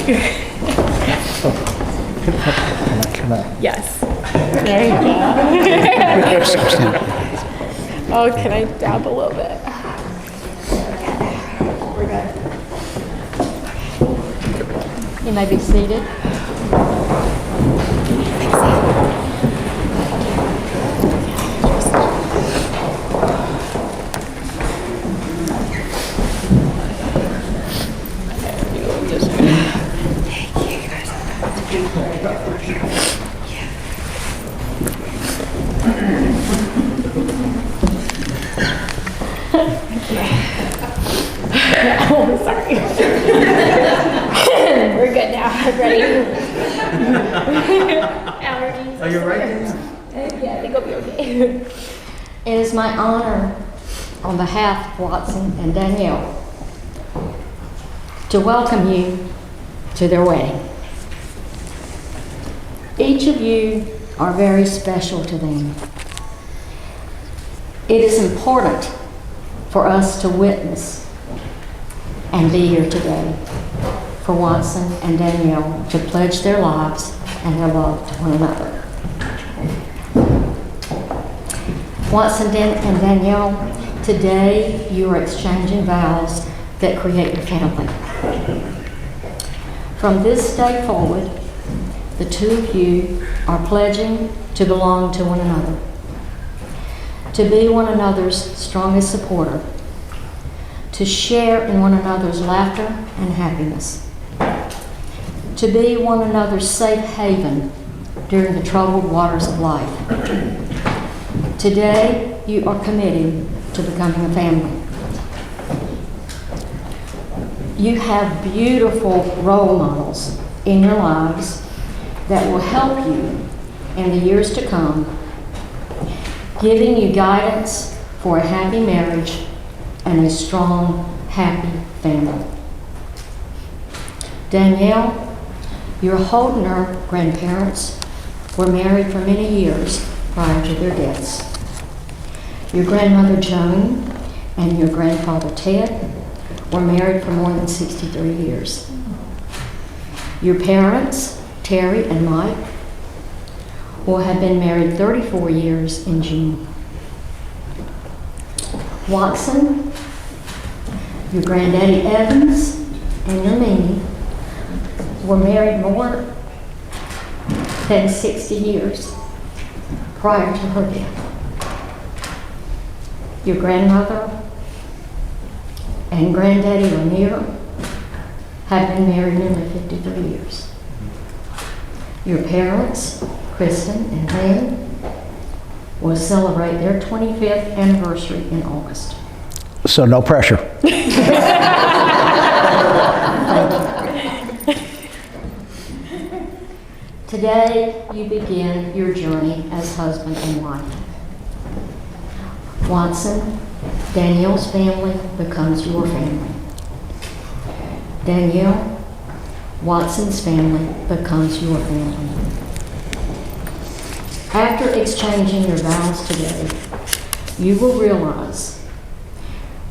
Can I? Yes. There you go. Oh, can I dab a little bit? We're good. You may be seated. Oh, sorry. We're good now. I'm ready. Allergies. Are you right? Yeah, I think I'll be okay. It is my honor, on behalf of Watson and Danielle, to welcome you to their wedding. Each of you are very special to them. It is important for us to witness and be here today for Watson and Danielle to pledge their lives and their love to one another. Watson and Danielle, today you are exchanging vows that create your family. From this day forward, the two of you are pledging to belong to one another, to be one another's strongest supporter, to share in one another's laughter and happiness, to be one another's safe haven during the troubled waters of life. Today, you are committing to becoming a family. You have beautiful role models in your lives that will help you in the years to come, giving you guidance for a happy marriage and a strong, happy family. Danielle, your Holdner grandparents were married for many years prior to their deaths. Your grandmother Joan and your grandfather Ted were married for more than 63 years. Your parents, Terry and Mike, will have been married 34 years in June. Watson, your granddaddy Evans, and your Mimi were married more than 60 years prior to her death. Your grandmother and granddaddy Lanier have been married nearly 53 years. Your parents, Kristen and Dan, will celebrate their 25th anniversary in August. So no pressure. Today, you begin your journey as husband and wife. Watson, Danielle's family becomes your family. Danielle, Watson's family becomes your family. After exchanging your vows today, you will realize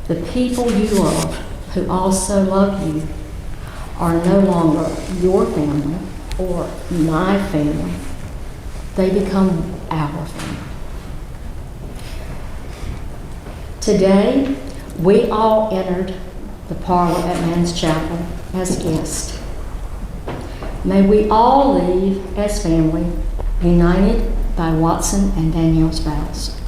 the people you love who also love you are no longer your family or my family. They become our family. Today, we all entered the parlor at Man's Chapel as guests. May we all leave as family, united by Watson and Danielle's vows.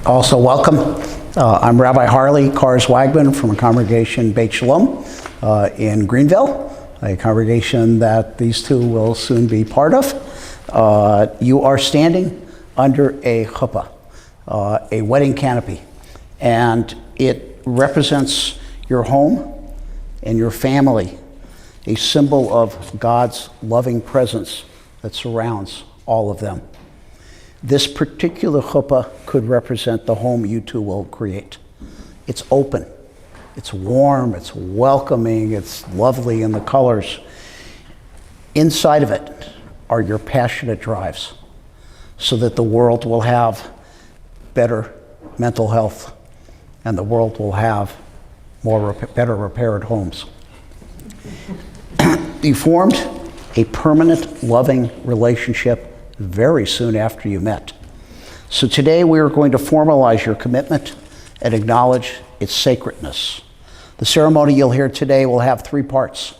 Also welcome. I'm Rabbi Harley Kars-Wagman from a congregation, Beit Shalom, in Greenville, a congregation that these two will soon be part of. You are standing under a chuppah, a wedding canopy, and it represents your home and your family, a symbol of God's loving presence that surrounds all of them. This particular chuppah could represent the home you two will create. It's open, it's warm, it's welcoming, it's lovely in the colors. Inside of it are your passionate drives so that the world will have better mental health, and the world will have better repaired homes. You formed a permanent, loving relationship very soon after you met. So today we are going to formalize your commitment and acknowledge its sacredness. The ceremony you'll hear today will have 3 parts.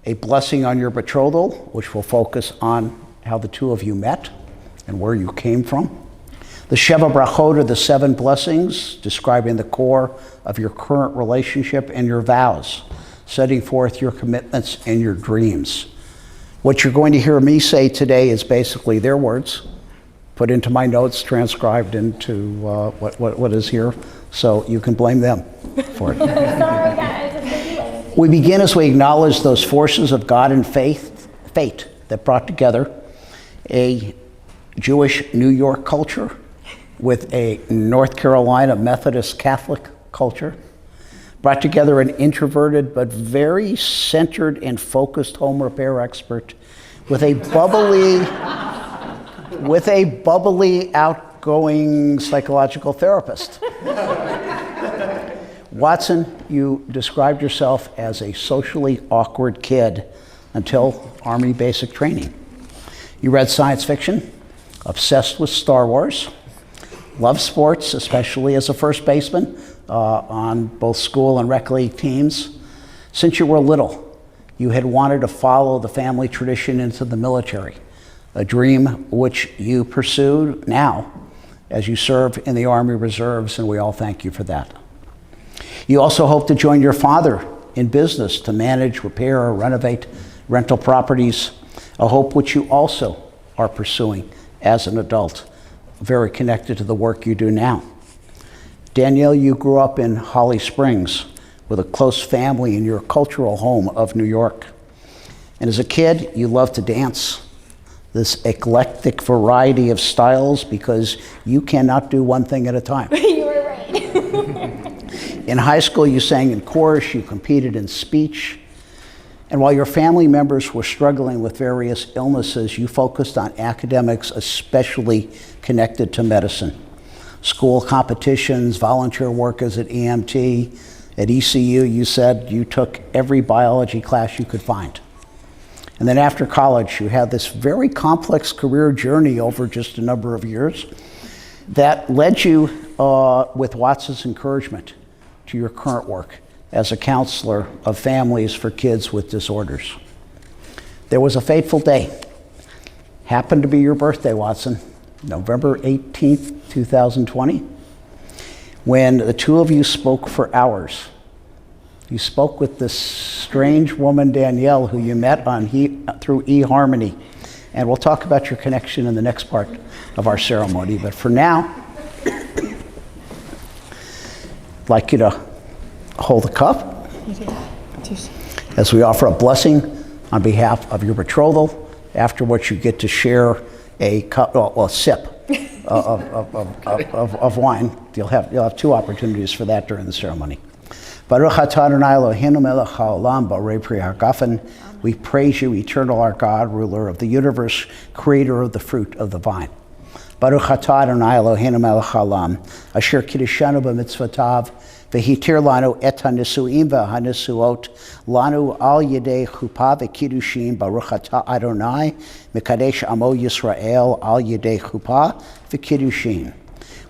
A blessing on your betrothal, which will focus on how the two of you met and where you came from. The Sheva Brachot, or the 7 blessings, describing the core of your current relationship and your vows, setting forth your commitments and your dreams. What you're going to hear me say today is basically their words, put into my notes, transcribed into what is here, so you can blame them for it. Sorry, guys. I'm busy waiting. We begin as we acknowledge those forces of God and fate that brought together a Jewish New York culture with a North Carolina Methodist Catholic culture, brought together an introverted but very centered and focused home repair expert with a bubbly, outgoing psychological therapist. Watson, you described yourself as a socially awkward kid until Army basic training. You read science fiction, obsessed with Star Wars, loved sports, especially as a first baseman on both school and rec league teams. Since you were little, you had wanted to follow the family tradition into the military, a dream which you pursue now as you serve in the Army Reserves, and we all thank you for that. You also hope to join your father in business to manage, repair, or renovate rental properties, a hope which you also are pursuing as an adult, very connected to the work you do now. Danielle, you grew up in Holly Springs with a close family in your cultural home of New York. And as a kid, you loved to dance, this eclectic variety of styles, because you cannot do one thing at a time. You were right. In high school, you sang in chorus, you competed in speech, and while your family members were struggling with various illnesses, you focused on academics, especially connected to medicine. School competitions, volunteer work as at EMT, at ECU, you said you took every biology class you could find. And then after college, you had this very complex career journey over just a number of years that led you, with Watson's encouragement, to your current work as a counselor of families for kids with disorders. There was a fateful day. Happened to be your birthday, Watson, November 18th, 2020, when the two of you spoke for hours. You spoke with this strange woman, Danielle, who you met through eHarmony. And we'll talk about your connection in the next part of our ceremony. But for now, I'd like you to hold the cup as we offer a blessing on behalf of your betrothal, after which you get to share a cup, a sip of wine. You'll have 2 opportunities for that during the ceremony. Baruch atah Adonai Eloheinu melech haolam borei pri hagafen. We praise you, eternal our God, ruler of the universe, creator of the fruit of the vine. Baruch atah Adonai Eloheinu melech haolam, asher kiddushanu b'mitzvotav, v'hitir lanu et hanisuim v'hanisuot, lanu al yedei chuppah v'kiddushin. Baruch atah Adonai, mekadesh amo Yisrael al yedei chuppah v'kiddushin.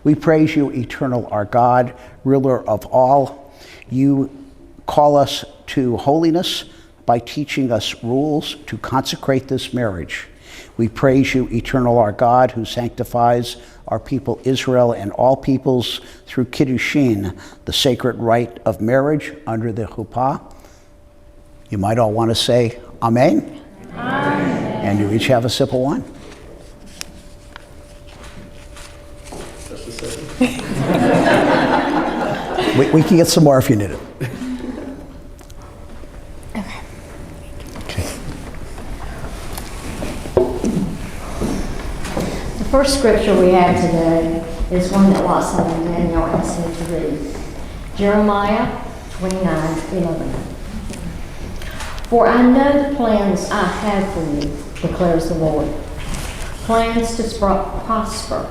We praise you, eternal our God, ruler of all. You call us to holiness by teaching us rules to consecrate this marriage. We praise you, eternal our God, who sanctifies our people Israel and all peoples through Kiddushin, the sacred rite of marriage under the chuppah. You might all want to say Amen. Amen. And you each have a sip of wine. We can get some more if you need it. Okay. The first scripture we have today is one that Watson and Danielle asked me to read. Jeremiah 29:11. For I know the plans I have for you, declares the Lord. Plans to prosper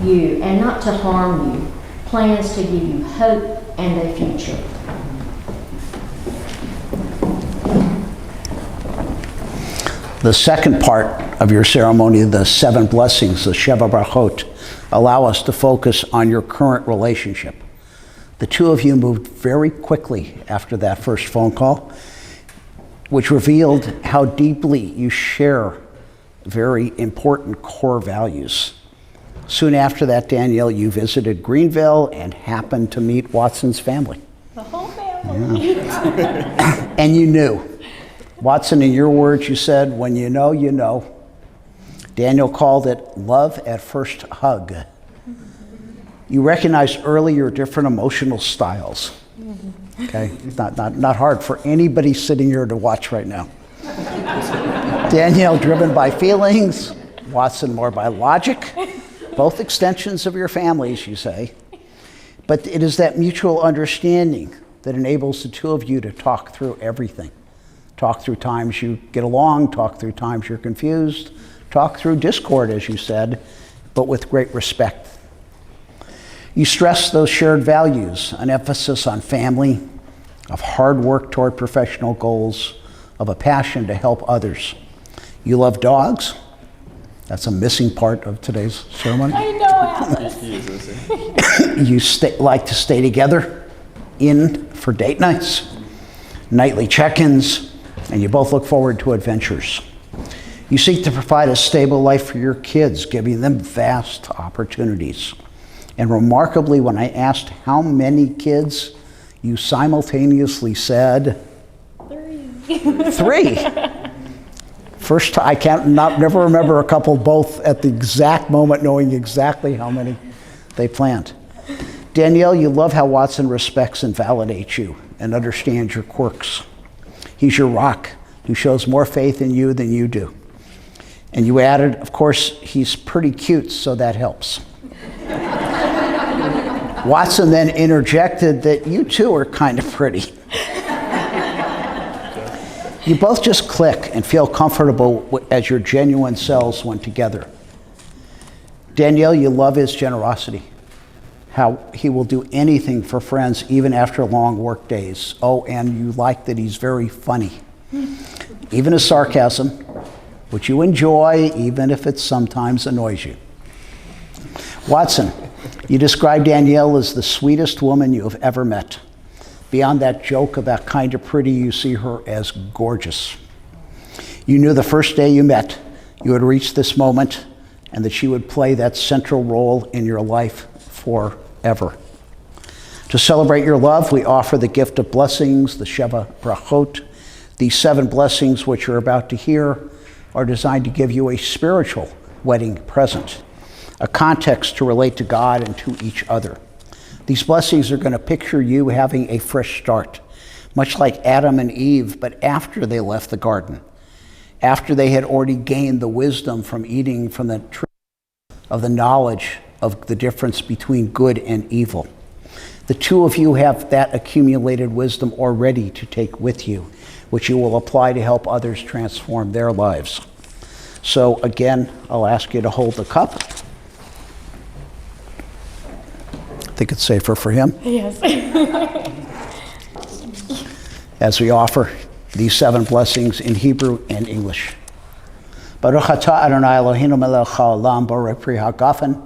you and not to harm you. plans to give you hope and a future. The second part of your ceremony, the 7 blessings, the Sheva Brachot, allow us to focus on your current relationship. The two of you moved very quickly after that first phone call, which revealed how deeply you share very important core values. Soon after that, Danielle, you visited Greenville and happened to meet Watson's family. The whole family. Yeah. And you knew. Watson, in your words, you said, when you know, you know. Danielle called it love at first hug. You recognized early your different emotional styles. Okay, it's not hard for anybody sitting here to watch right now. Danielle driven by feelings, Watson more by logic, both extensions of your families, you say. But it is that mutual understanding that enables the two of you to talk through everything. Talk through times you get along, talk through times you're confused, talk through discord, as you said, but with great respect. You stress those shared values, an emphasis on family, of hard work toward professional goals, of a passion to help others. You love dogs. That's a missing part of today's ceremony. I know, Alice. You like to stay together for date nights, nightly check-ins, and you both look forward to adventures. You seek to provide a stable life for your kids, giving them vast opportunities. And remarkably, when I asked how many kids, you simultaneously said 3. First, I never remember a couple both at the exact moment knowing exactly how many they planned. Danielle, you love how Watson respects and validates you and understands your quirks. He's your rock who shows more faith in you than you do. And you added, of course, he's pretty cute, so that helps. Watson then interjected that you two are kind of pretty. You both just click and feel comfortable as your genuine selves when together. Danielle, you love his generosity, how he will do anything for friends even after long work days. Oh, and you like that he's very funny. Even his sarcasm, which you enjoy, even if it sometimes annoys you. Watson, you describe Danielle as the sweetest woman you have ever met. Beyond that joke about kind of pretty, you see her as gorgeous. You knew the first day you met, you had reached this moment and that she would play that central role in your life forever. To celebrate your love, we offer the gift of blessings, the Sheva Brachot. These 7 blessings, which you're about to hear, are designed to give you a spiritual wedding present, a context to relate to God and to each other. These blessings are going to picture you having a fresh start, much like Adam and Eve, but after they left the garden, after they had already gained the wisdom from eating from the tree of the knowledge of the difference between good and evil. The two of you have that accumulated wisdom already to take with you, which you will apply to help others transform their lives. So again, I'll ask you to hold the cup. I think it's safer for him. Yes. As we offer these 7 blessings in Hebrew and English. Baruch atah Adonai Eloheinu melech haolam borei pri hagafen.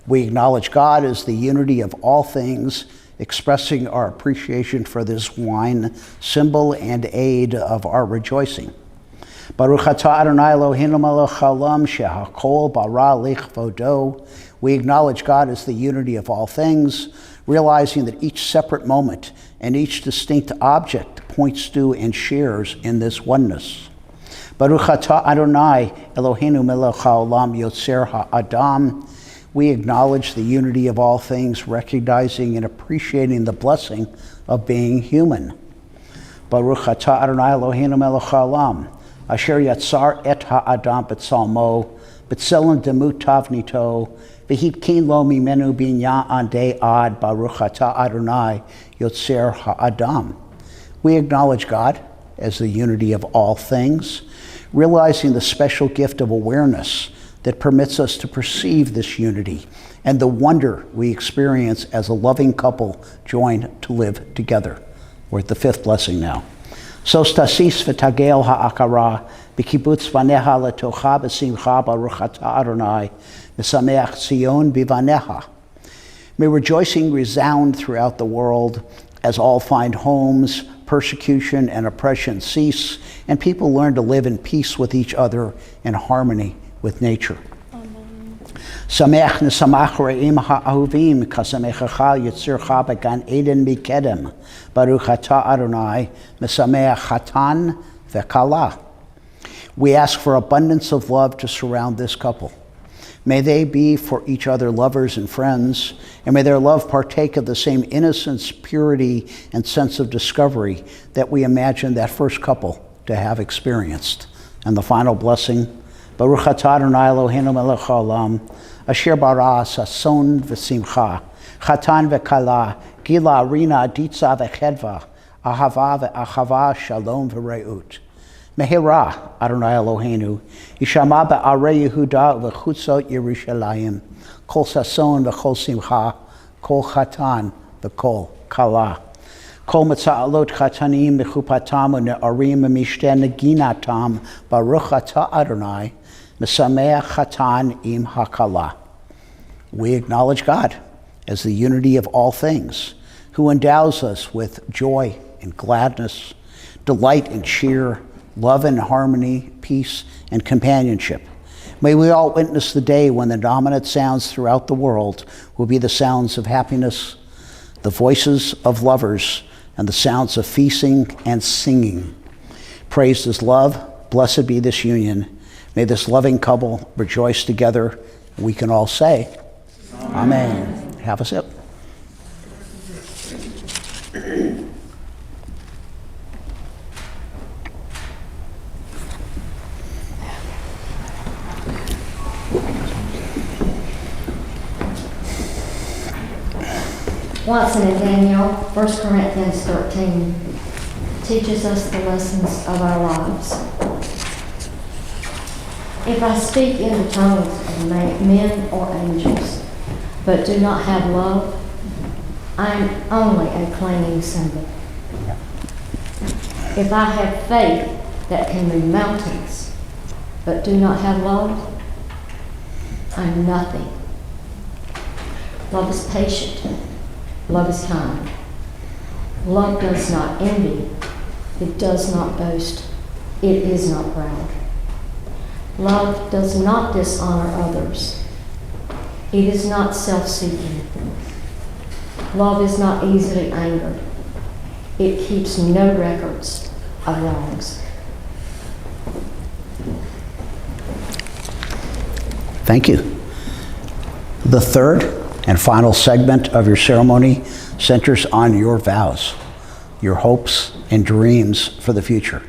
We acknowledge God as the unity of all things, expressing our appreciation for this wine, symbol and aid of our rejoicing. Baruch atah Adonai Eloheinu melech haolam shehakol bara lichvodo. We acknowledge God as the unity of all things, realizing that each separate moment and each distinct object points to and shares in this oneness. Baruch atah Adonai Eloheinu melech haolam yotzer ha'adam. We acknowledge the unity of all things, recognizing and appreciating the blessing of being human. Baruch atah Adonai Eloheinu melech haolam asher yatzar et ha'adam b'tzalmo b'tzelem demut tavnito v'hitkin lo mimenu binya ande ad baruch atah Adonai yotzer ha'adam. We acknowledge God as the unity of all things, realizing the special gift of awareness that permits us to perceive this unity and the wonder we experience as a loving couple joined to live together. We're at the fifth blessing now. Sos tasis v'tagel ha'akara b'kibutz vaneha letocha b'simcha baruch atah Adonai v'sameach Tzion b'vaneha. May rejoicing resound throughout the world as all find homes, persecution and oppression cease, and people learn to live in peace with each other in harmony with nature. Sameach nesamach re'im ha'ahuvim kasamechacha yitzircha began Eden mikedem baruch atah Adonai mesameach chatan ve'kala. We ask for abundance of love to surround this couple. May they be for each other lovers and friends, and may their love partake of the same innocence, purity, and sense of discovery that we imagine that first couple to have experienced. And the final blessing, Baruch atah Adonai Eloheinu melech haolam, asher bara sason v'simcha, chatan v'kala, gila rina ditza v'chedva, ahava v'achava shalom v'reut. Mehera Adonai Eloheinu, Yishama ba'arei Yehuda v'chutzot Yerushalayim, kol sason v'chol simcha, kol chatan v'kol kala. Kol metza'alot chatanim mechupatam u'ne'arim u'mishte neginatam, baruch atah Adonai, mesameach chatan im hakala. We acknowledge God as the unity of all things, who endows us with joy and gladness, delight and cheer, love and harmony, peace and companionship. May we all witness the day when the dominant sounds throughout the world will be the sounds of happiness, the voices of lovers, and the sounds of feasting and singing. Praised is love, blessed be this union. May this loving couple rejoice together. We can all say, Amen. Have a sip. Watson and Danielle, 1 Corinthians 13, teaches us the lessons of our lives. If I speak in the tongues of men or angels, but do not have love, I am only a clanging cymbal. If I have faith that can move mountains, but do not have love, I'm nothing. Love is patient. Love is kind. Love does not envy. It does not boast. It is not proud. Love does not dishonor others. It is not self-seeking. Love is not easily angered. It keeps no records of wrongs. Thank you. The third and final segment of your ceremony centers on your vows, your hopes and dreams for the future.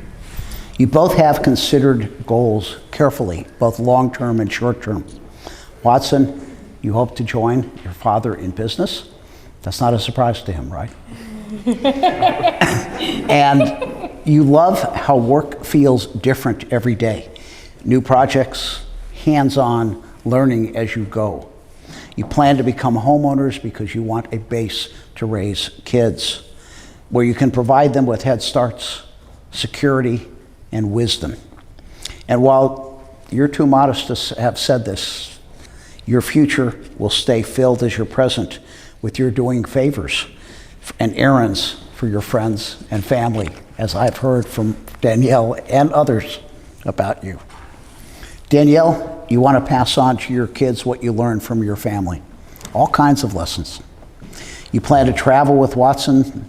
You both have considered goals carefully, both long-term and short-term. Watson, you hope to join your father in business. That's not a surprise to him, right? And you love how work feels different every day. New projects, hands-on, learning as you go. You plan to become homeowners because you want a base to raise kids, where you can provide them with head starts, security, and wisdom. And while you're too modest to have said this, your future will stay filled as your present with your doing favors and errands for your friends and family, as I've heard from Danielle and others about you. Danielle, you want to pass on to your kids what you learned from your family. All kinds of lessons. You plan to travel with Watson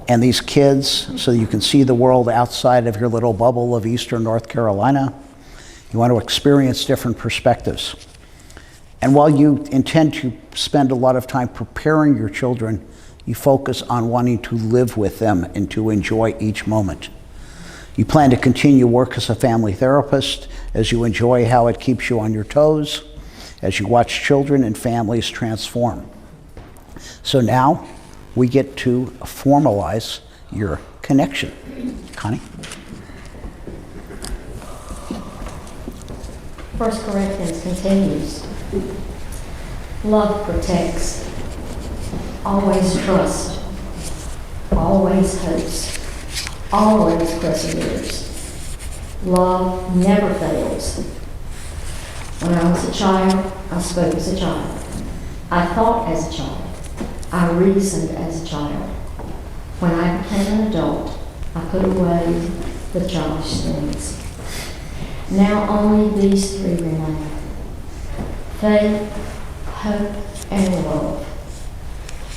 and these kids so you can see the world outside of your little bubble of Eastern North Carolina. You want to experience different perspectives. And while you intend to spend a lot of time preparing your children, you focus on wanting to live with them and to enjoy each moment. You plan to continue work as a family therapist as you enjoy how it keeps you on your toes, as you watch children and families transform. So now we get to formalize your connection. Connie? 1 Corinthians continues. Love protects, always trusts, always hopes, always perseveres. Love never fails. When I was a child, I spoke as a child. I thought as a child. I reasoned as a child. When I became an adult, I put away the childish things. Now only these three remain: faith, hope, and love.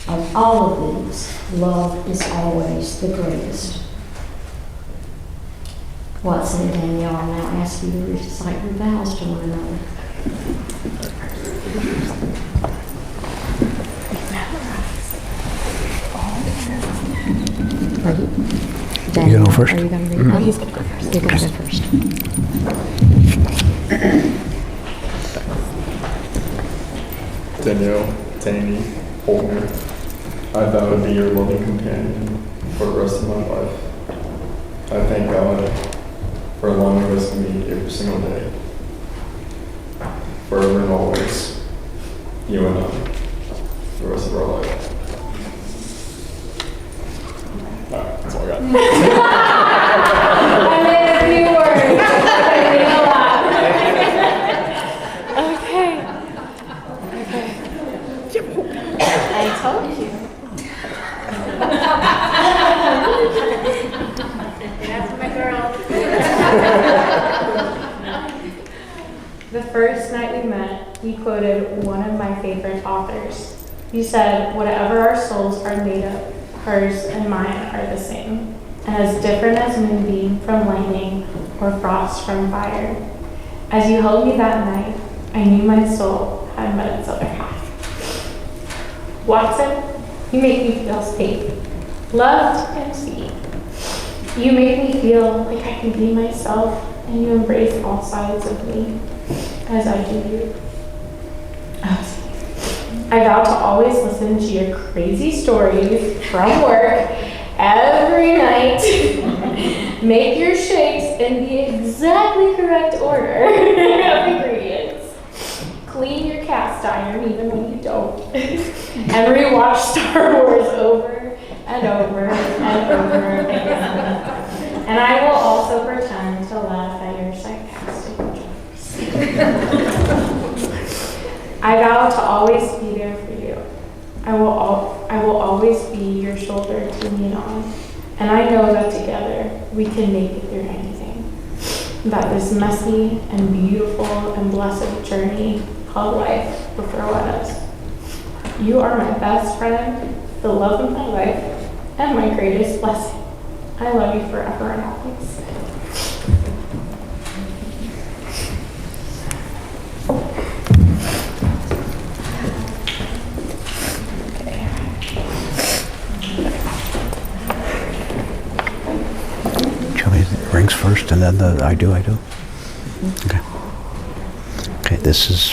Of all of these, love is always the greatest. Watson and Danielle, I now ask you to recite your vows to one another. You gonna go first? Are you going to read? Oh, he's going to go first. You're going to go first. Danielle, Danny, Holtner, I vow to be your loving companion for the rest of my life. I thank God for allowing us to meet every single day. Forever and always, you and I, the rest of our life. Alright, that's all I got. I made a few words. I made a lot. Okay. I told you. That's my girl. The first night we met, you quoted one of my favorite authors. You said, "Whatever our souls are made of, hers and mine are the same, and as different as moonbeam from lightning or frost from fire." As you held me that night, I knew my soul had met its other half. Watson, you make me feel safe, loved, and seen. You make me feel like I can be myself, and you embrace all sides of me, as I do you. I vow to always listen to your crazy stories from work every night, make your shakes in the exactly correct order of ingredients, clean your cast iron even when you don't, and rewatch Star Wars over and over and over again. And I will also pretend to laugh at your sarcastic jokes. I vow to always be there for you. I will always be your shoulder to lean on. And I know that together we can make it through anything. That this messy and beautiful and blessed journey called life will throw at us. You are my best friend, the love of my life, and my greatest blessing. I love you forever and always. Rings first and then the I do. Okay. Okay, this is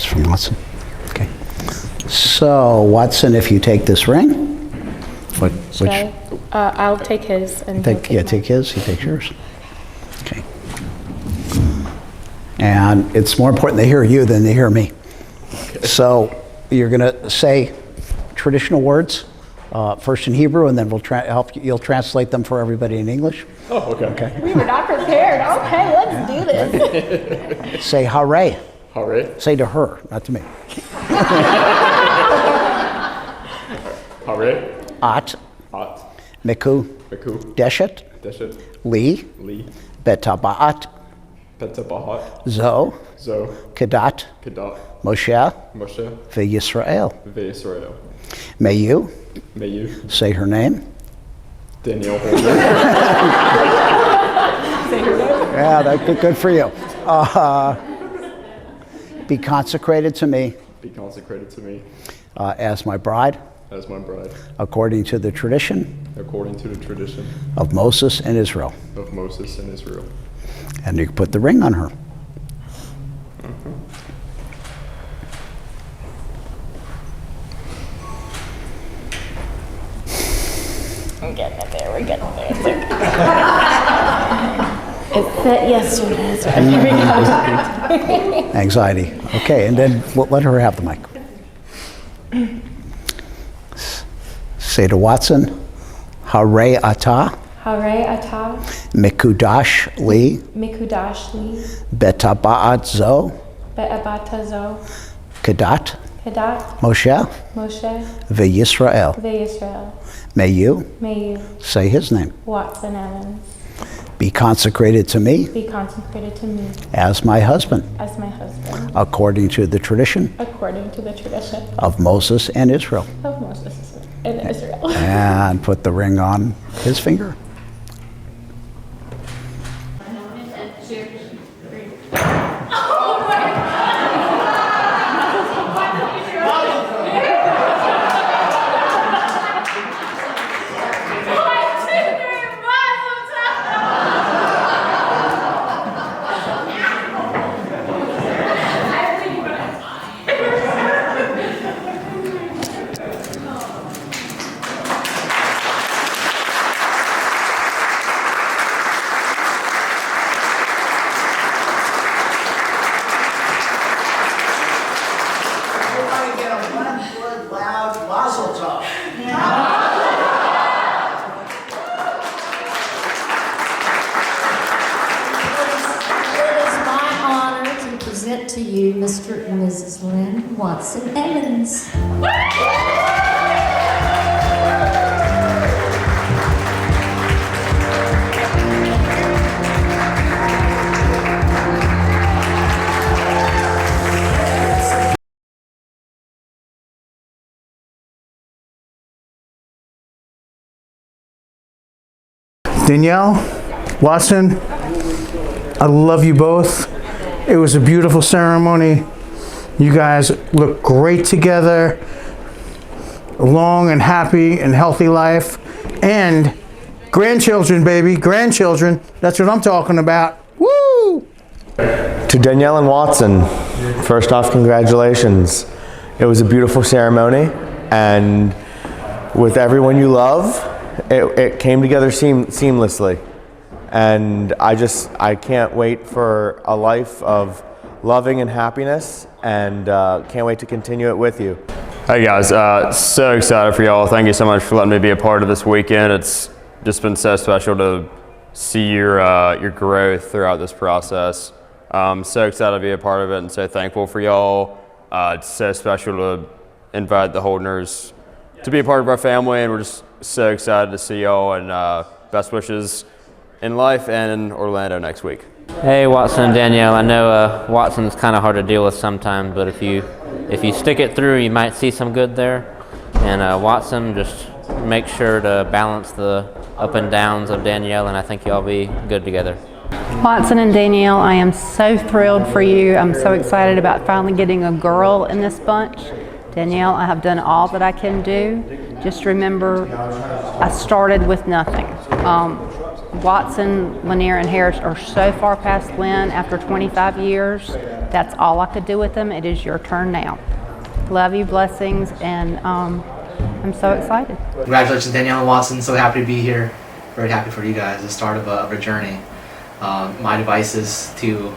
from Watson. Okay. So, Watson, if you take this ring, Should I? I'll take his and take his, he takes yours. Okay. And it's more important they hear you than they hear me. Okay. So, you're going to say traditional words. First in Hebrew, and then we'll help you. You'll translate them for everybody in English. Oh, okay. Okay. We were not prepared. Okay, let's do this. Say hare. Hare. Say to her, not to me. Hare. At. At. Meku. Meku. Deshet. Deshet. Li. Li. Betabaat. Petabahat. Zo. Zo. Kedat. Kedat. Moshe. Moshe. Ve'Yisrael. Ve'Israel. May you May you say her name. Danielle Holder. Yeah, that's good for you. Be consecrated to me. Be consecrated to me. As my bride. As my bride. According to the tradition. According to the tradition. Of Moses and Israel. Of Moses and Israel. And you put the ring on her. I'm getting it there. We're getting there. It's okay. It said yesterday. So here we go. Anxiety. Okay, and then let her have the mic. Say to Watson, Hare Ata, Hare Ata, Mikudash Li, Mikudash Li, Betaba'at Zo, Be'abata Zo, Kadat, Kedat, Moshe, Moshe, V'Yisrael. Ve'Yisrael. May you May you, say his name. Watson Evans, Be consecrated to me be consecrated to me as my husband, as my husband, according to the tradition according to the tradition of Moses and Israel. of Moses and Israel. And put the ring on his finger. Everybody get a one good loud mazel tov. It is my honor to present to you Mr. and Mrs. Lynn Watson Evans. Danielle Watson, I love you both. It was a beautiful ceremony. You guys look great together. A long and happy and healthy life. And grandchildren, baby, grandchildren. That's what I'm talking about. Woo! To Danielle and Watson, first off, congratulations. It was a beautiful ceremony, and with everyone you love, it came together seamlessly. And I can't wait for a life of loving and happiness, and can't wait to continue it with you. Hey guys, so excited for y'all. Thank you so much for letting me be a part of this weekend. It's just been so special to see your growth throughout this process. So excited to be a part of it and so thankful for y'all. It's so special to invite the Holdners to be a part of our family, and we're just so excited to see y'all, and best wishes in life and in Orlando next week. Hey Watson and Danielle, I know Watson's kind of hard to deal with sometimes, but if you stick it through, you might see some good there. And Watson, just make sure to balance the up and downs of Danielle, and I think y'all be good together. Watson and Danielle, I am so thrilled for you. I'm so excited about finally getting a girl in this bunch. Danielle, I have done all that I can do. Just remember, I started with nothing. Watson, Lanier, and Harris are so far past Lynn after 25 years. That's all I could do with them. It is your turn now. Love you, blessings, and I'm so excited. Congratulations, Danielle and Watson. So happy to be here. Very happy for you guys. The start of a journey. My advice is to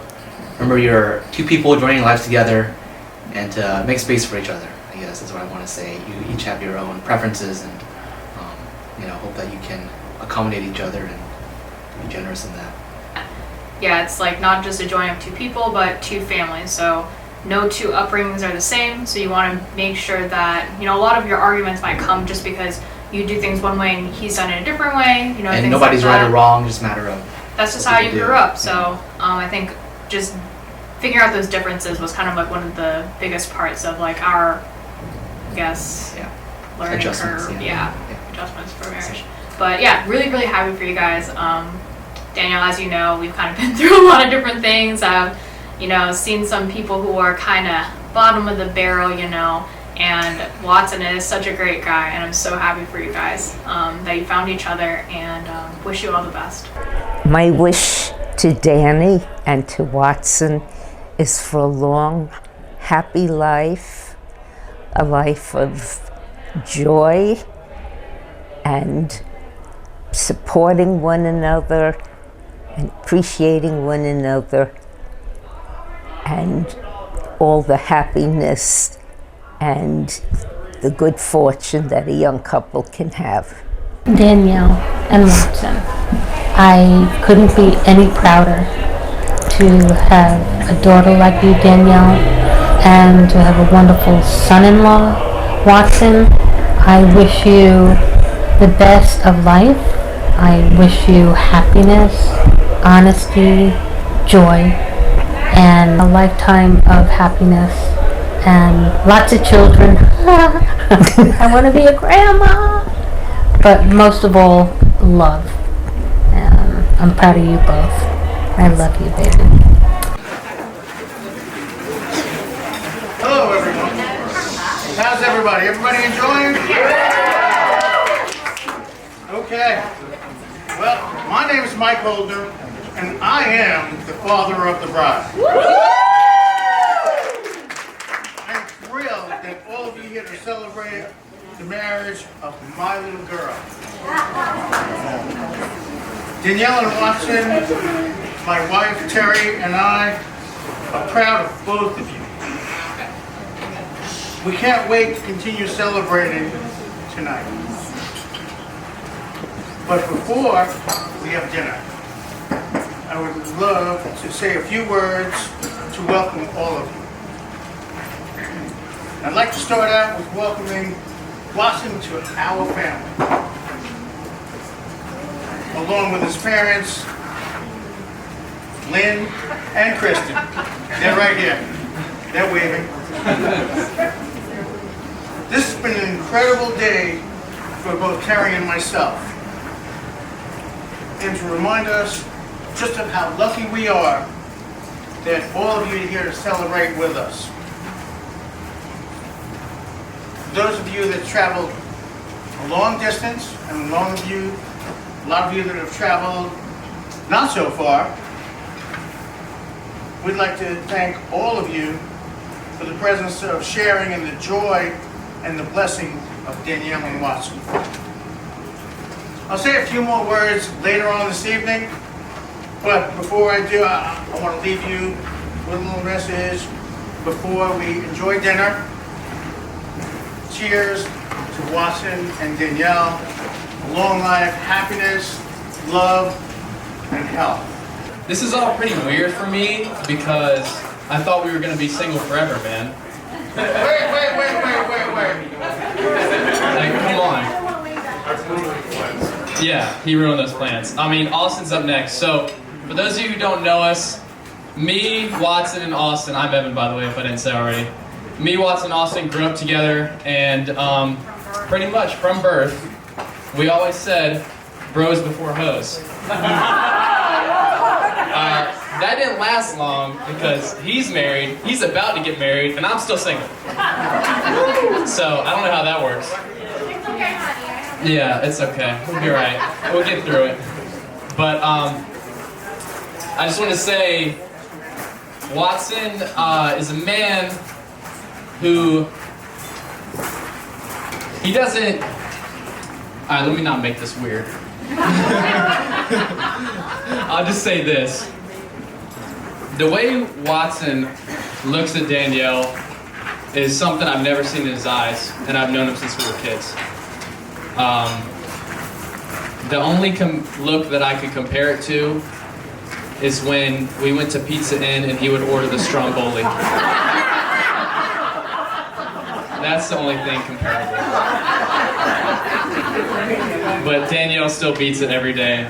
remember you're two people joining lives together, and to make space for each other. I guess is what I want to say. You each have your own preferences, and hope that you can accommodate each other and be generous in that. Yeah, it's like not just a joining of two people, but two families. So no two upbringings are the same. So you want to make sure that, a lot of your arguments might come just because you do things one way and he's done it a different way. And things nobody's like right or wrong, just a matter of that's just how you grew up. So I think just figuring out those differences was kind of like one of the biggest parts of like our, I guess, learning adjustments, curve. Adjustments for marriage. But yeah, really, really happy for you guys. Danielle, as you know, we've kind of been through a lot of different things. I've, seen some people who are kind of bottom of the barrel, and Watson is such a great guy, and I'm so happy for you guys that you found each other, and wish you all the best. My wish to Danny and to Watson is for a long, happy life, a life of joy and supporting one another and appreciating one another and all the happiness and the good fortune that a young couple can have. Danielle and Watson, I couldn't be any prouder to have a daughter like you, Danielle, and to have a wonderful son-in-law, Watson. I wish you the best of life. I wish you happiness, honesty, joy, and a lifetime of happiness and lots of children. I want to be a grandma. But most of all, love. And I'm proud of you both. I love you, baby. Hello, everyone. How's everybody? Everybody enjoying? Okay. Well, my name is Mike Holder, and I am the father of the bride. I'm thrilled that all of you here to celebrate the marriage of my little girl. Danielle and Watson, my wife Terry, and I are proud of both of you. We can't wait to continue celebrating tonight. But before we have dinner, I would love to say a few words to welcome all of you. I'd like to start out with welcoming Watson to our family, along with his parents, Lynn and Kristen. They're right here. They're waving. This has been an incredible day for both Terry and myself, and to remind us just of how lucky we are that all of you are here to celebrate with us. Those of you that traveled a long distance, and a lot of you that have traveled not so far, we'd like to thank all of you for the presence of sharing in the joy and the blessing of Danielle and Watson. I'll say a few more words later on this evening, but before I do, I want to leave you with a little message before we enjoy dinner. Cheers to Watson and Danielle. Long life, happiness, love, and health. This is all pretty weird for me because I thought we were going to be single forever, man. Wait. Like, come on. Yeah, he ruined those plans. I mean, Austin's up next. So, for those of you who don't know us, me, Watson, and Austin, I'm Evan, by the way, if I didn't say already. Me, Watson, and Austin grew up together, and pretty much from birth, we always said, bros before hoes. That didn't last long because he's married, he's about to get married, and I'm still single. So, I don't know how that works. Yeah, it's okay. We'll be right. We'll get through it. But I just want to say, Watson is a man who, he doesn't, alright, let me not make this weird. I'll just say this. The way Watson looks at Danielle is something I've never seen in his eyes, and I've known him since we were kids. The only look that I could compare it to is when we went to Pizza Inn and he would order the Stromboli. That's the only thing comparable. But Danielle still beats it every day.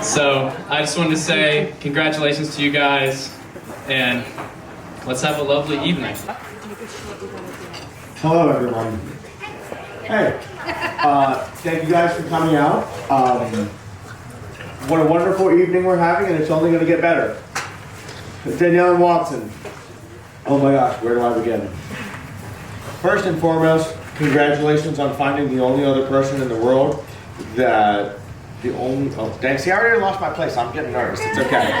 So I just wanted to say congratulations to you guys, and let's have a lovely evening. Hello, everyone. Hey, thank you guys for coming out. What a wonderful evening we're having, and it's only going to get better. Danielle and Watson. Oh my gosh, where do I begin? First and foremost, congratulations on finding the only other person in the world that oh dang, see, I already lost my place. I'm getting nervous. It's okay.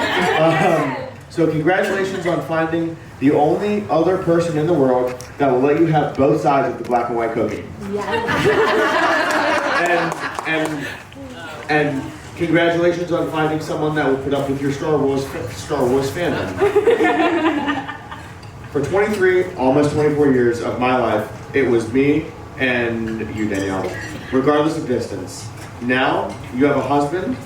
So congratulations on finding the only other person in the world that will let you have both sides of the black and white cookie. And Congratulations on finding someone that will put up with your Star Wars fandom. For 23, almost 24 years of my life, it was me and you, Danielle, regardless of distance. Now, you have a husband,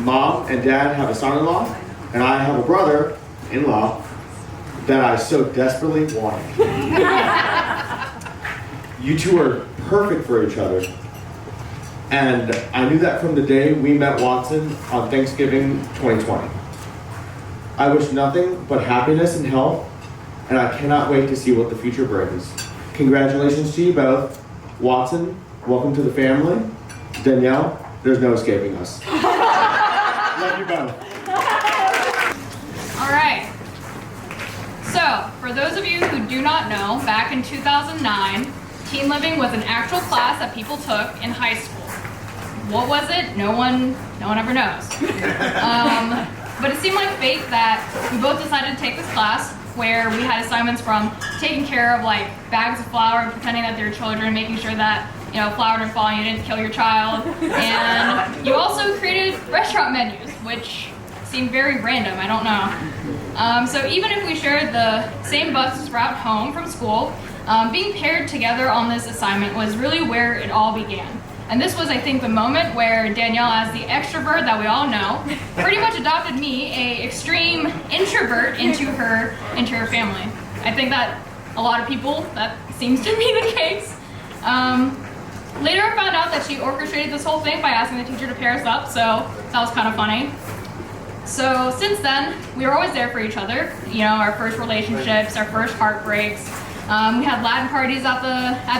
mom and dad have a son-in-law, and I have a brother-in-law that I so desperately wanted. You two are perfect for each other. And I knew that from the day we met Watson on Thanksgiving 2020. I wish nothing but happiness and health, and I cannot wait to see what the future brings. Congratulations to you both. Watson, welcome to the family. Danielle, there's no escaping us. Love you both. All right. So, for those of you who do not know, back in 2009, teen living was an actual class that people took in high school. What was it? No one ever knows. But it seemed like fate that we both decided to take this class where we had assignments from taking care of like bags of flour, pretending that they're children, making sure that flour didn't fall and you didn't kill your child. And you also created restaurant menus, which seemed very random, I don't know. So even if we shared the same bus route home from school, being paired together on this assignment was really where it all began. And this was, I think, the moment where Danielle, as the extrovert that we all know, pretty much adopted me, a extreme introvert, into her family. I think that a lot of people, that seems to be the case. Later I found out that she orchestrated this whole thing by asking the teacher to pair us up, so that was kind of funny. So since then, we were always there for each other. Our first relationships, our first heartbreaks. We had Latin parties at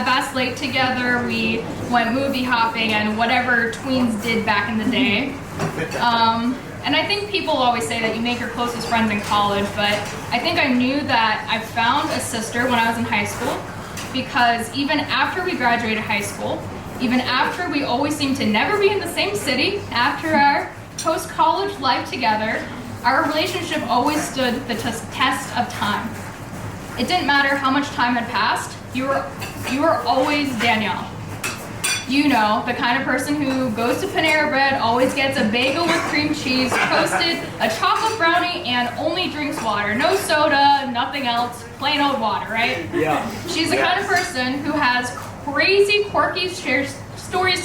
Bass Lake together. We went movie hopping and whatever tweens did back in the day. And I think people always say that you make your closest friends in college, but I think I knew that I found a sister when I was in high school, because even after we graduated high school, even after we always seemed to never be in the same city, after our post-college life together, our relationship always stood the test of time. It didn't matter how much time had passed, you were always Danielle. The kind of person who goes to Panera Bread, always gets a bagel with cream cheese, toasted, a chocolate brownie, and only drinks water. No soda, nothing else, plain old water, right? Yeah. She's the kind of person who has crazy, quirky stories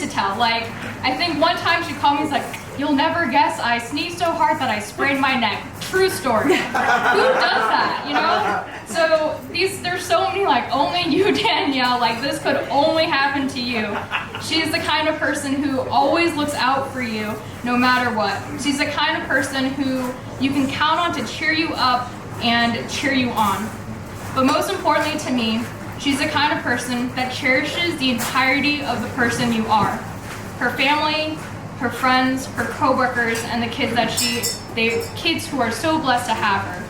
to tell. Like, I think one time she called me, she's like, "You'll never guess, I sneezed so hard that I sprained my neck." True story. Who does that, So there's so many, like, only you, Danielle, like, this could only happen to you. She's the kind of person who always looks out for you no matter what. She's the kind of person who you can count on to cheer you up and cheer you on. But most importantly to me, she's the kind of person that cherishes the entirety of the person you are. Her family, her friends, her coworkers, and the kids kids who are so blessed to have her.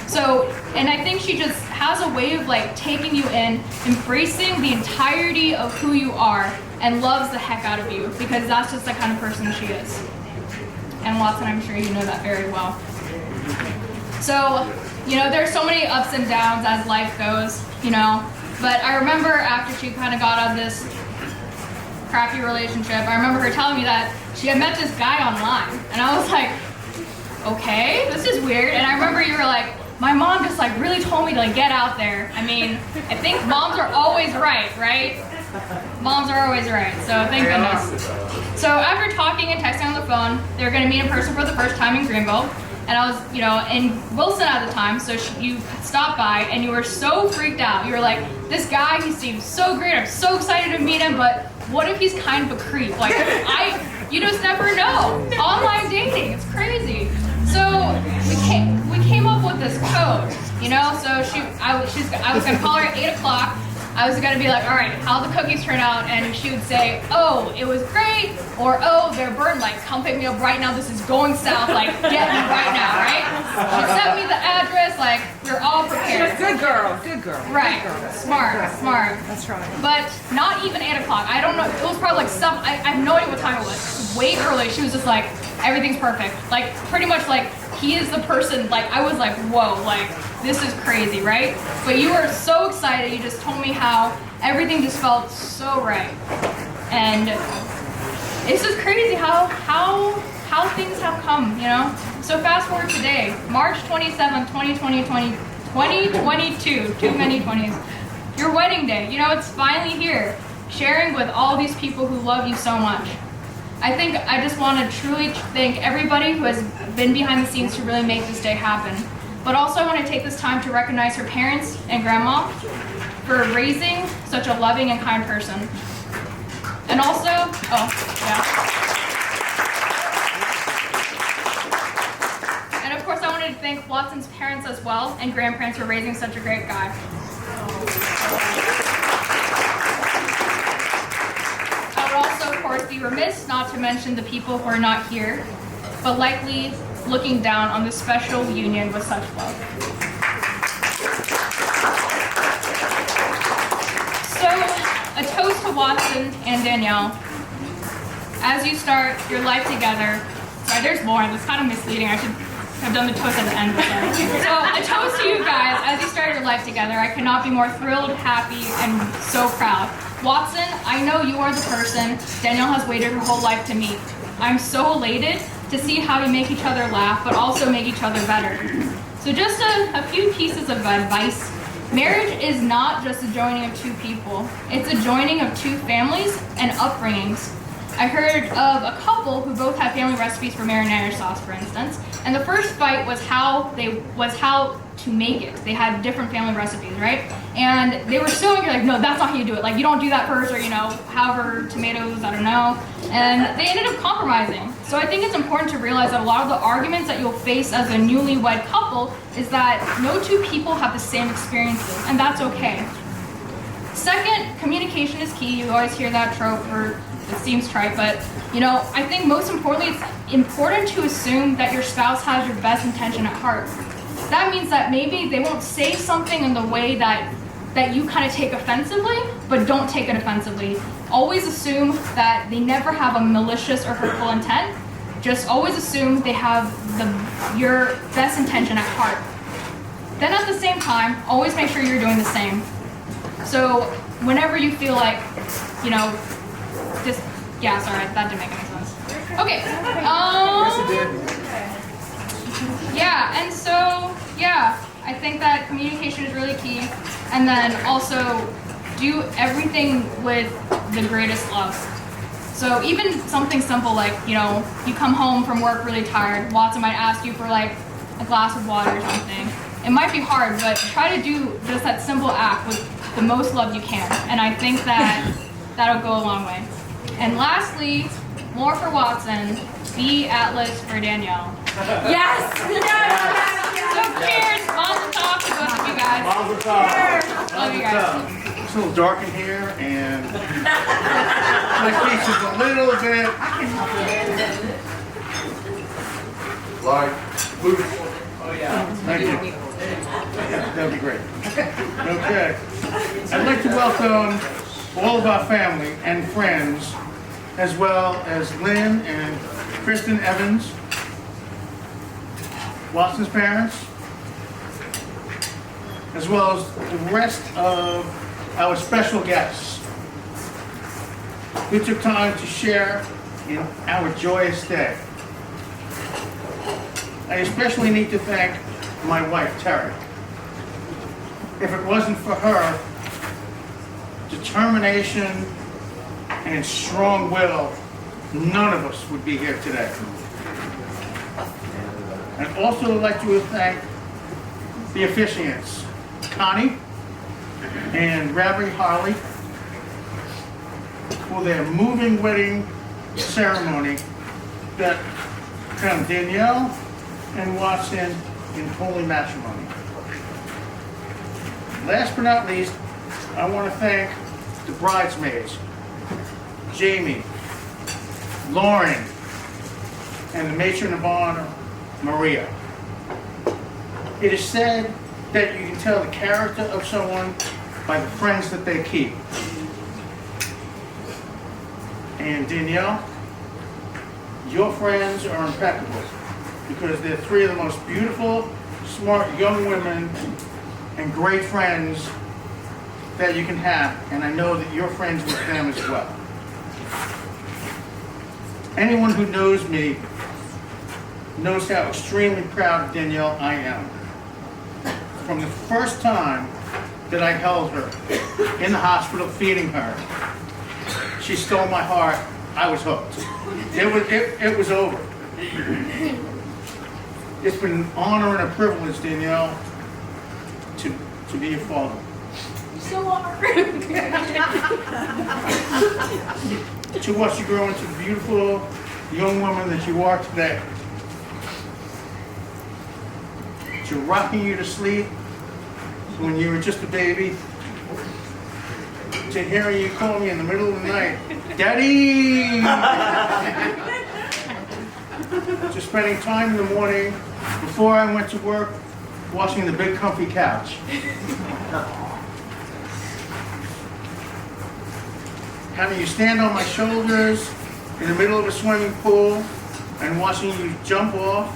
So, and I think she just has a way of like taking you in, embracing the entirety of who you are, and loves the heck out of you, because that's just the kind of person she is. And Watson, I'm sure you know that very well. So, there's so many ups and downs as life goes, but I remember after she kind of got out of this crappy relationship, I remember her telling me that she had met this guy online, and I was like, okay, this is weird. And I remember you were like, my mom just like really told me to like get out there. I mean, I think moms are always right? Moms are always right, so thank goodness. So after talking and texting on the phone, they were gonna meet in person for the first time in Greenville. And I was, in Wilson at the time, so you stopped by and you were so freaked out. You were like, this guy, he seems so great, I'm so excited to meet him, but what if he's kind of a creep? Like, you just never know. Online dating, it's crazy. So we came up with this code, so I was gonna call her at 8 o'clock. I was gonna be like, all right, how'd the cookies turn out? And she would say, oh, it was great, or oh, they're burned, like, come pick me up right now, this is going south, like, get me right now, right? She sent me the address, like, we were all prepared. Good girl. Right, Good girl. smart. That's right. But not even 8 o'clock, I don't know, it was probably like I have no idea what time it was. Way early, she was just like, everything's perfect. Like, pretty much like, he is the person, like, I was like, whoa, like, this is crazy, right? But you were so excited, you just told me how everything just felt so right. And it's just crazy how things have come, you know? So fast forward today, March 27th, 2022, too many 20s. Your wedding day, you know, it's finally here, sharing with all these people who love you so much. I just want to truly thank everybody who has been behind the scenes to really make this day happen. But also I want to take this time to recognize her parents and grandma for raising such a loving and kind person. And also, and of course I wanted to thank Watson's parents as well and grandparents for raising such a great guy. I would also, of course, be remiss not to mention the people who are not here, but likely looking down on this special union with such love. So, a toast to Watson and Danielle. As you start your life together, sorry, there's more, it's kind of misleading, I should have done the toast at the end. So, a toast to you guys as you start your life together. I could not be more thrilled, happy, and so proud. Watson, I know you are the person Danielle has waited her whole life to meet. I'm so elated to see how you make each other laugh, but also make each other better. So just a few pieces of advice. Marriage is not just a joining of two people. It's a joining of two families and upbringings. I heard of a couple who both had family recipes for marinara sauce, for instance, and the first fight was how to make it. They had different family recipes, right? And they were so angry, like, no, that's not how you do it. Like, you don't do that first, or, you know, however, tomatoes, I don't know. And they ended up compromising. So I think it's important to realize that a lot of the arguments that you'll face as a newlywed couple is that no two people have the same experiences, and that's okay. Second, communication is key. You always hear that trope, or it seems trite, but, you know, I think most importantly, it's important to assume that your spouse has your best intention at heart. That means that maybe they won't say something in the way that you kind of take offensively, but don't take it offensively. Always assume that they never have a malicious or hurtful intent. Just always assume they have your best intention at heart. Then at the same time, always make sure you're doing the same. So whenever you feel like, you know, yeah, sorry, that didn't make any sense. Okay. Yeah, and so, yeah, I think that communication is really key. And then also do everything with the greatest love. So even something simple like, you know, you come home from work really tired, Watson might ask you for like a glass of water or something. It might be hard, but try to do just that simple act with the most love you can. And I think that that'll go a long way. And lastly, more for Watson, be Atlas for Danielle. Yes! So cheers! Mazel tov to both of you guys. Mazel tov. Love you guys. It's a little dark in here, and my face is a little bit like boots. Oh yeah. Thank you. Yeah, that'd be great. Okay. I'd like to welcome all of our family and friends, as well as Lynn and Kristen Evans, Watson's parents, as well as the rest of our special guests who took time to share in our joyous day. I especially need to thank my wife, Terry. If it wasn't for her determination and strong will, none of us would be here today. I'd also like to thank the officiants, Connie and Rabbi Harley, for their moving wedding ceremony that crowned Danielle and Watson in holy matrimony. Last but not least, I want to thank the bridesmaids, Jamie, Lauren, and the matron of honor, Maria. It is said that you can tell the character of someone by the friends that they keep. And Danielle, your friends are impeccable because they're three of the most beautiful, smart young women and great friends that you can have. And I know that you're friends with them as well. anyone who knows me knows how extremely proud of Danielle I am. From the first time that I held her in the hospital feeding her, she stole my heart. I was hooked. It was over. It's been an honor and a privilege, Danielle, to be your father. You so are. To watch you grow into the beautiful young woman that you are today. To rocking you to sleep when you were just a baby. To hearing you call me in the middle of the night, Daddy! To spending time in the morning before I went to work washing the big comfy couch. Having you stand on my shoulders in the middle of a swimming pool and watching you jump off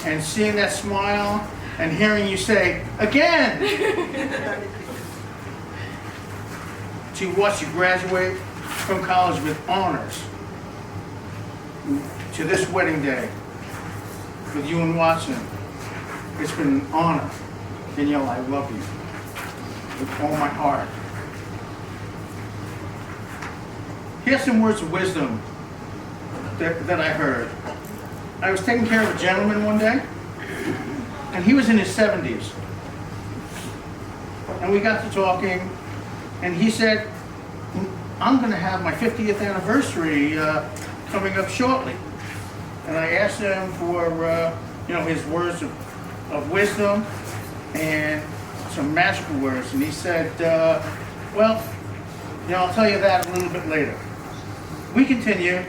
and seeing that smile and hearing you say, again! To watch you graduate from college with honors. To this wedding day with you and Watson. It's been an honor. Danielle, I love you with all my heart. Here's some words of wisdom that I heard. I was taking care of a gentleman one day, and he was in his 70s. And we got to talking, and he said, I'm going to have my 50th anniversary coming up shortly. And I asked him for his words of wisdom and some magical words. And he said, I'll tell you that a little bit later. We continued,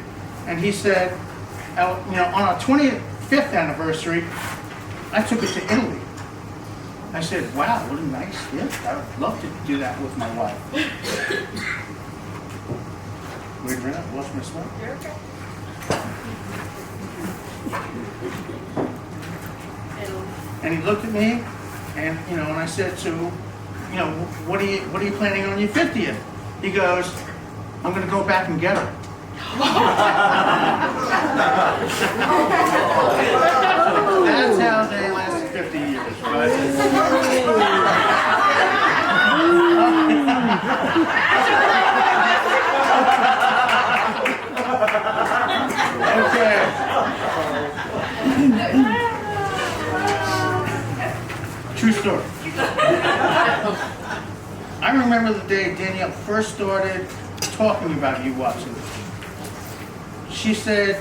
and he said, on our 25th anniversary, I took it to Italy. I said, wow, what a nice gift. I would love to do that with my wife. Wait a minute, I lost my spot. You're okay. And he looked at me, and and I said, so, what are you planning on your 50th? He goes, I'm going to go back and get her. That's how they lasted 50 years, right? Okay. True story. I remember the day Danielle first started talking about you, Watson. She said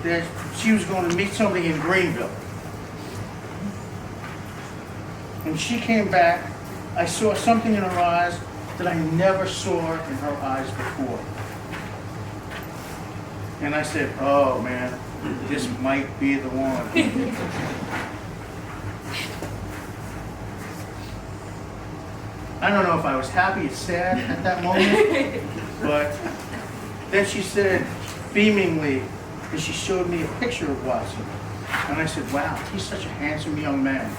that she was going to meet somebody in Greenville. When she came back, I saw something in her eyes that I never saw in her eyes before. And I said, oh man, this might be the one. I don't know if I was happy or sad at that moment, but then she said, beamingly, and she showed me a picture of Watson. And I said, wow, he's such a handsome young man.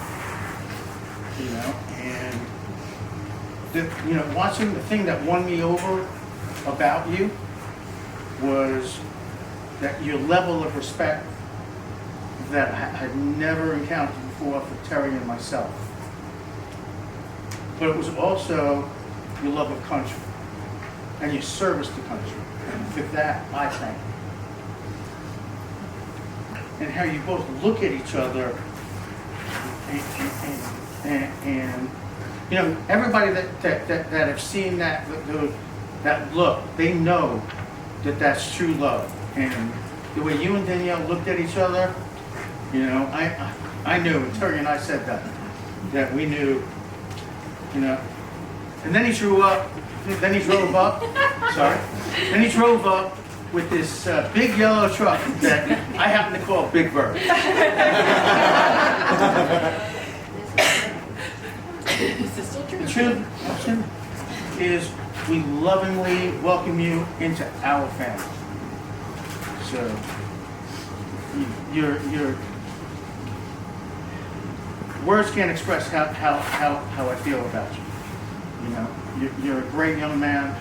And Watson, the thing that won me over about you was that your level of respect that I had never encountered before for Terry and myself. But it was also your love of country and your service to country. And for that, I thank you. And how you both look at each other and everybody that have seen that look, they know that that's true love. And the way you and Danielle looked at each other, I knew, and Terry and I said that we knew, And then he drove up, then he drove up with this big yellow truck that I happen to call Big Bird. The truth is we lovingly welcome you into our family. So your words can't express how I feel about you. You're a great young man.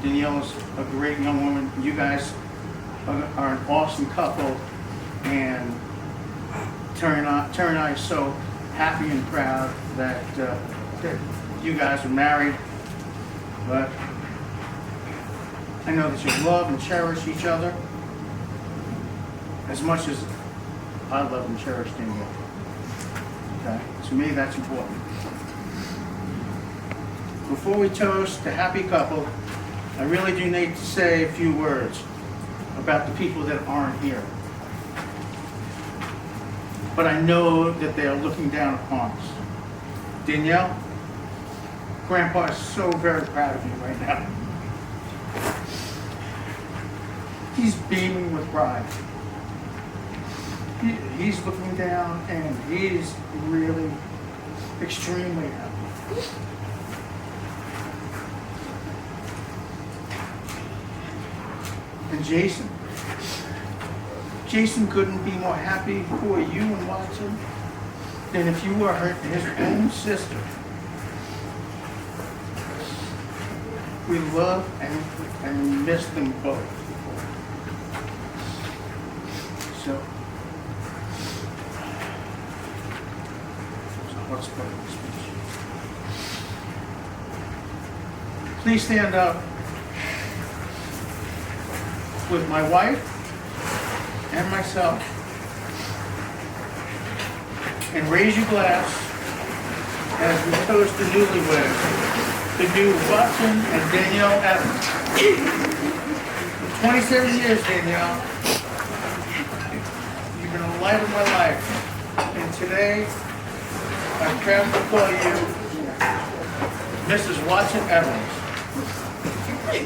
Danielle's a great young woman. You guys are an awesome couple, and Terry and I are so happy and proud that, that you guys are married. But I know that you love and cherish each other as much as I love and cherish Danielle. Okay? To me, that's important. Before we toast the happy couple, I really do need to say a few words about the people that aren't here. But I know that they are looking down upon us. Danielle, Grandpa is so very proud of you right now. He's beaming with pride. He's looking down and he's really extremely happy. And Jason couldn't be more happy for you and Watson than if you were his own sister. We love and miss them both. So let's pray this speech. Please stand up with my wife and myself and raise your glass as we toast the newlyweds, the new Watson and Danielle Evans. 27 years, Danielle. You've been a light of my life. And today, I'm proud to call you Mrs. Watson Evans.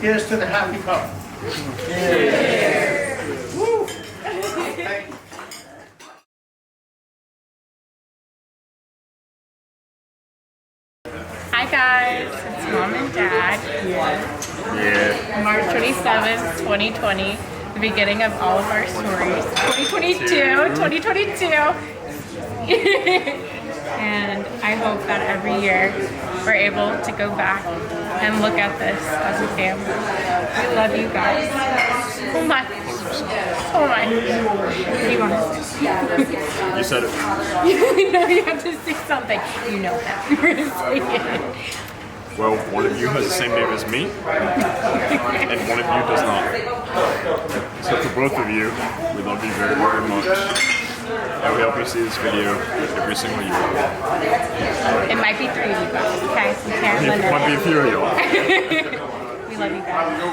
Here's to the happy couple. Cheers. Woo. Thank you. Hi guys, it's Mom and Dad here. March 27th, 2020, the beginning of all of our stories. 2022. And I hope that every year we're able to go back and look at this as a family. We love you guys so much. So much. What do you want to say? You said it. You know you have to say something. You know that. You're going to say it. Well, one of you has the same name as me, and one of you does not. So for both of you, we love you very, very much. And we hope you see this video every single year. It might be 3 of you guys, okay? We can't limit. It might be a few of y'all. We love you guys.